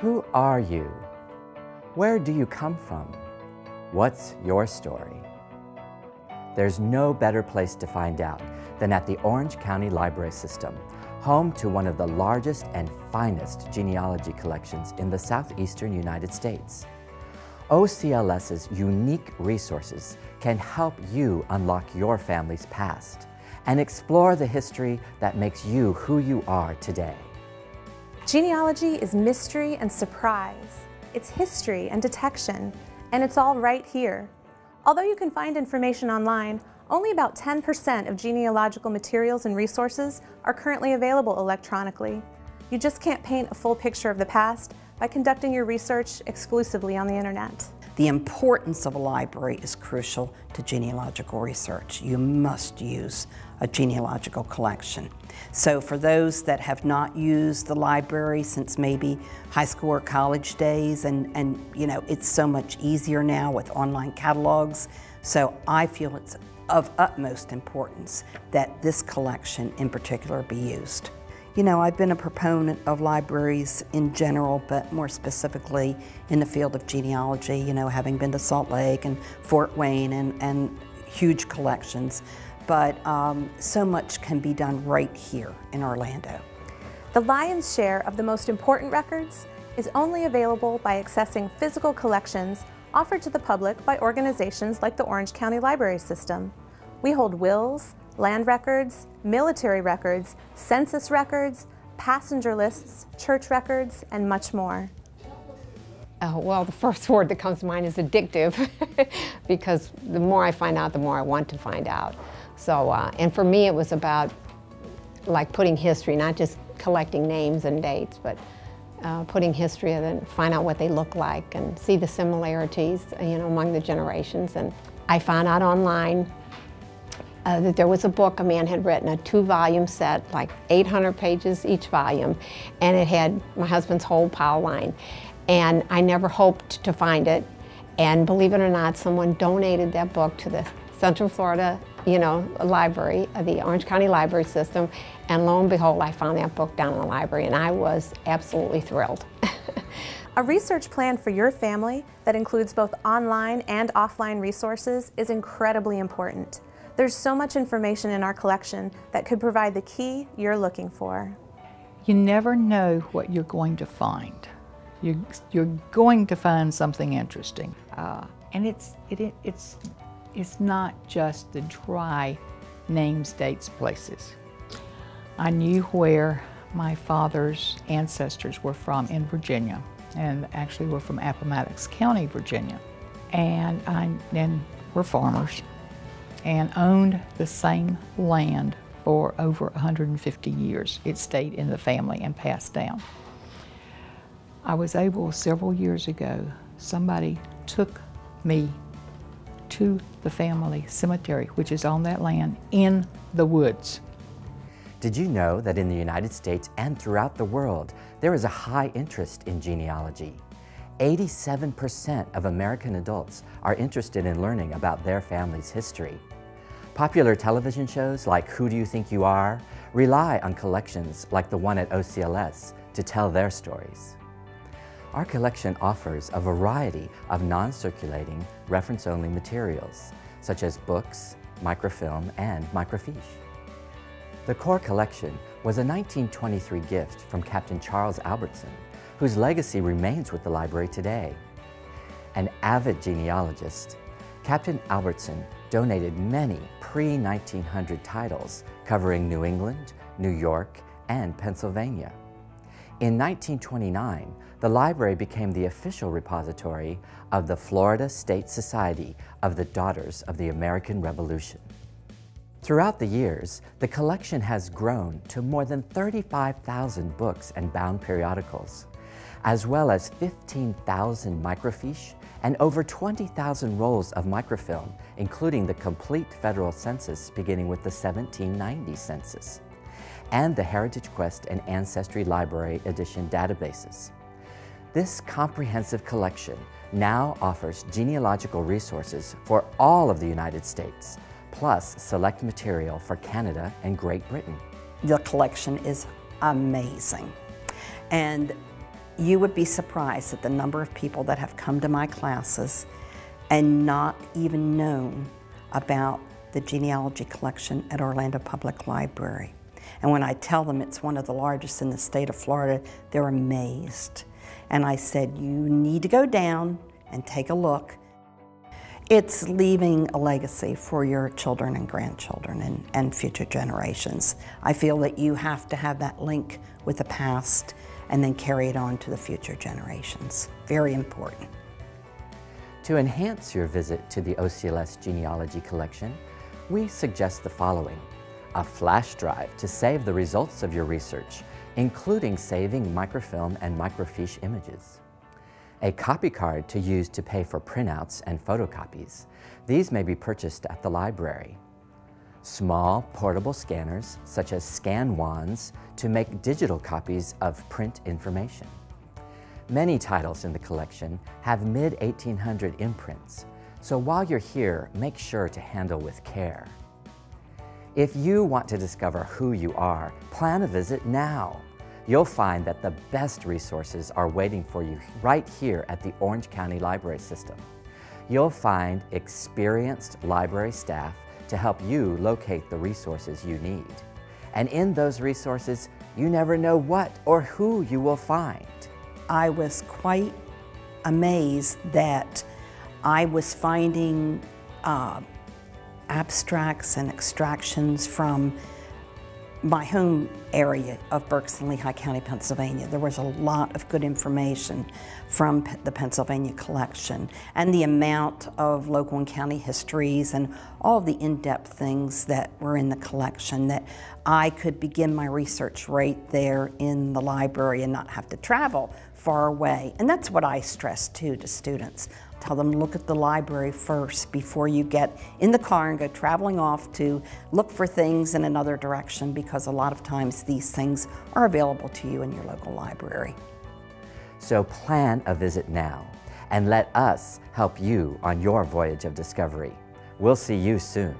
Who are you? Where do you come from? What's your story? There's no better place to find out than at the Orange County Library System, home to one of the largest and finest genealogy collections in the southeastern United States. OCLS's unique resources can help you unlock your family's past and explore the history that makes you who you are today. Genealogy is mystery and surprise. It's history and detection, and it's all right here. Although you can find information online, only about 10% of genealogical materials and resources are currently available electronically. You just can't paint a full picture of the past by conducting your research exclusively on the internet. The importance of a library is crucial to genealogical research. You must use a genealogical collection. So for those that have not used the library since maybe high school or college days, and you know, it's so much easier now with online catalogs, so I feel it's of utmost importance that this collection in particular be used. You know, I've been a proponent of libraries in general, but more specifically in the field of genealogy, you know, having been to Salt Lake and Fort Wayne and huge collections. But so much can be done right here in Orlando. The lion's share of the most important records is only available by accessing physical collections offered to the public by organizations like the Orange County Library System. We hold wills, land records, military records, census records, passenger lists, church records, and much more. Well, the first word that comes to mind is addictive, because the more I find out, the more I want to find out. So, and for me, it was about like putting history, not just collecting names and dates, but putting history and then find out what they look like and see the similarities, you know, among the generations. And I found out online that there was a book a man had written, a 2-volume set, like 800 pages each volume, and it had my husband's whole pile line. And I never hoped to find it, and believe it or not, someone donated that book to the Central Florida, you know, library, the Orange County Library System, and lo and behold, I found that book down in the library, and I was absolutely thrilled. A research plan for your family that includes both online and offline resources is incredibly important. There's so much information in our collection that could provide the key you're looking for. You never know what you're going to find. You're going to find something interesting. And it's not just the dry names, dates, places. I knew where my father's ancestors were from in Virginia, and actually were from Appomattox County, Virginia. And we're farmers, and owned the same land for over 150 years. It stayed in the family and passed down. I was able, several years ago, somebody took me to the family cemetery, which is on that land in the woods. Did you know that in the United States and throughout the world, there is a high interest in genealogy? 87% of American adults are interested in learning about their family's history. Popular television shows like Who Do You Think You Are rely on collections like the one at OCLS to tell their stories. Our collection offers a variety of non-circulating, reference-only materials, such as books, microfilm, and microfiche. The core collection was a 1923 gift from Captain Charles Albertson, whose legacy remains with the library today. An avid genealogist, Captain Albertson donated many pre-1900 titles covering New England, New York, and Pennsylvania. In 1929, the library became the official repository of the Florida State Society of the Daughters of the American Revolution. Throughout the years, the collection has grown to more than 35,000 books and bound periodicals, as well as 15,000 microfiche and over 20,000 rolls of microfilm, including the complete federal census beginning with the 1790 census, and the Heritage Quest and Ancestry Library Edition databases. This comprehensive collection now offers genealogical resources for all of the United States, plus select material for Canada and Great Britain. The collection is amazing. And You would be surprised at the number of people that have come to my classes and not even known about the genealogy collection at Orlando Public Library. And when I tell them it's one of the largest in the state of Florida, they're amazed. And I said, you need to go down and take a look. It's leaving a legacy for your children and grandchildren and future generations. I feel that you have to have that link with the past and then carry it on to the future generations. Very important. To enhance your visit to the OCLS Genealogy Collection, we suggest the following: a flash drive to save the results of your research, including saving microfilm and microfiche images. A copy card to use to pay for printouts and photocopies. These may be purchased at the library. Small portable scanners, such as scan wands, to make digital copies of print information. Many titles in the collection have mid-1800 imprints, so while you're here, make sure to handle with care. If you want to discover who you are, plan a visit now. You'll find that the best resources are waiting for you right here at the Orange County Library System. You'll find experienced library staff to help you locate the resources you need. And in those resources, you never know what or who you will find. I was quite amazed that I was finding abstracts and extractions from my home area of Berks and Lehigh County, Pennsylvania. There was a lot of good information from the Pennsylvania collection, and the amount of local and county histories and all of the in-depth things that were in the collection, that I could begin my research right there in the library and not have to travel far away. And that's what I stress too to students. Tell them, look at the library first before you get in the car and go traveling off to look for things in another direction, because a lot of times these things are available to you in your local library. So plan a visit now and let us help you on your voyage of discovery. We'll see you soon.